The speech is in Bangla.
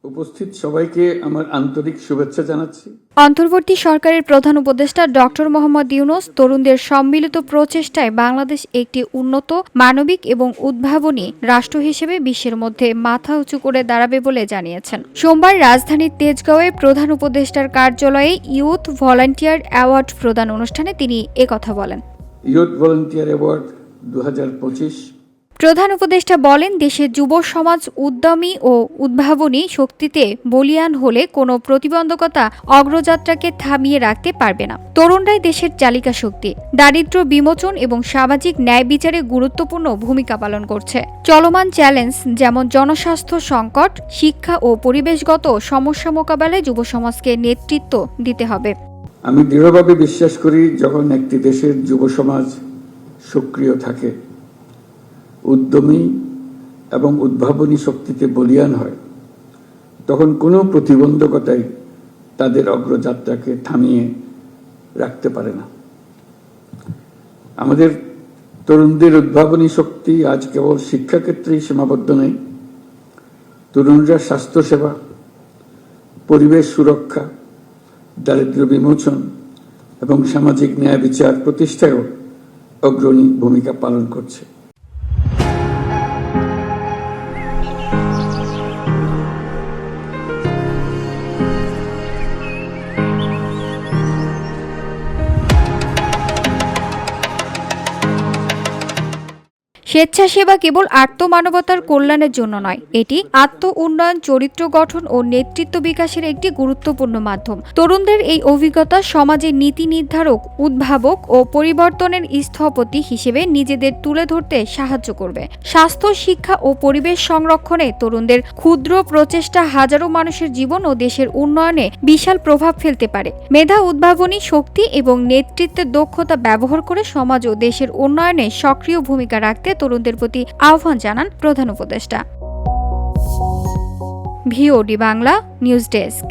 উপস্থিত সবাইকে আমার আন্তরিক শুভেচ্ছা জানাচ্ছি। অন্তর্বর্তী সরকারের প্রধান উপদেষ্টা ডক্টর মোহাম্মদ ইউনূস তরুণদের সম্মিলিত প্রচেষ্টায় বাংলাদেশ একটি উন্নত, মানবিক এবং উদ্ভাবনী রাষ্ট্র হিসেবে বিশ্বের মধ্যে মাথা উঁচু করে দাঁড়াবে বলে জানিয়েছেন। সোমবার রাজধানীর তেজগাঁওয়ে প্রধান উপদেষ্টার কার্যালয়ে ইয়ুথ ভলান্টিয়ার অ্যাওয়ার্ড প্রদান অনুষ্ঠানে তিনি একথা বলেন। Youth volunteer award 2025। প্রধান উপদেষ্টা বলেন, দেশের যুব সমাজ উদ্যমী ও উদ্ভাবনী শক্তিতে বলীয়ান হলে কোনো প্রতিবন্ধকতা অগ্রযাত্রাকে থামিয়ে রাখতে পারবে না। তরুণরাই দেশের চালিকা শক্তি, দারিদ্র্য বিমোচন এবং সামাজিক ন্যায় বিচারে গুরুত্বপূর্ণ ভূমিকা পালন করছে। চলমান চ্যালেঞ্জ যেমন জনস্বাস্থ্য সংকট, শিক্ষা ও পরিবেশগত সমস্যা মোকাবেলায় যুব সমাজকে নেতৃত্ব দিতে হবে। আমি দৃঢ়ভাবে বিশ্বাস করি, যখন একটি দেশের যুব সমাজ সক্রিয় থাকে, উদ্যমী এবং উদ্ভাবনী শক্তিতে বলীয়ান হয়, তখন কোনো প্রতিবন্ধকতাই তাদের অগ্রযাত্রাকে থামিয়ে রাখতে পারে না। আমাদের তরুণদের উদ্ভাবনী শক্তি আজ কেবল শিক্ষাক্ষেত্রেই সীমাবদ্ধ নেই। তরুণরা স্বাস্থ্যসেবা, পরিবেশ সুরক্ষা, দারিদ্র্য বিমোচন এবং সামাজিক ন্যায় বিচার প্রতিষ্ঠায়ও অগ্রণী ভূমিকা পালন করছে। স্বেচ্ছাসেবা কেবল আত্মমানবতার কল্যাণের জন্য নয়, এটি আত্ম উন্নয়ন, চরিত্র গঠন ও নেতৃত্ব বিকাশের একটি গুরুত্বপূর্ণ মাধ্যম। তরুণদের এই অভিজ্ঞতা সমাজের নীতি নির্ধারক, উদ্ভাবক ও পরিবর্তনের স্থপতি হিসেবে নিজেদের তুলে ধরতে সাহায্য করবে। স্বাস্থ্য, শিক্ষা ও পরিবেশ সংরক্ষণে তরুণদের ক্ষুদ্র প্রচেষ্টা হাজারো মানুষের জীবন ও দেশের উন্নয়নে বিশাল প্রভাব ফেলতে পারে। মেধা, উদ্ভাবনী শক্তি এবং নেতৃত্বের দক্ষতা ব্যবহার করে সমাজ ও দেশের উন্নয়নে সক্রিয় ভূমিকা রাখতে তরুণদের প্রতি আহ্বান জানান প্রধান উপদেষ্টা। VOD Bangla news desk.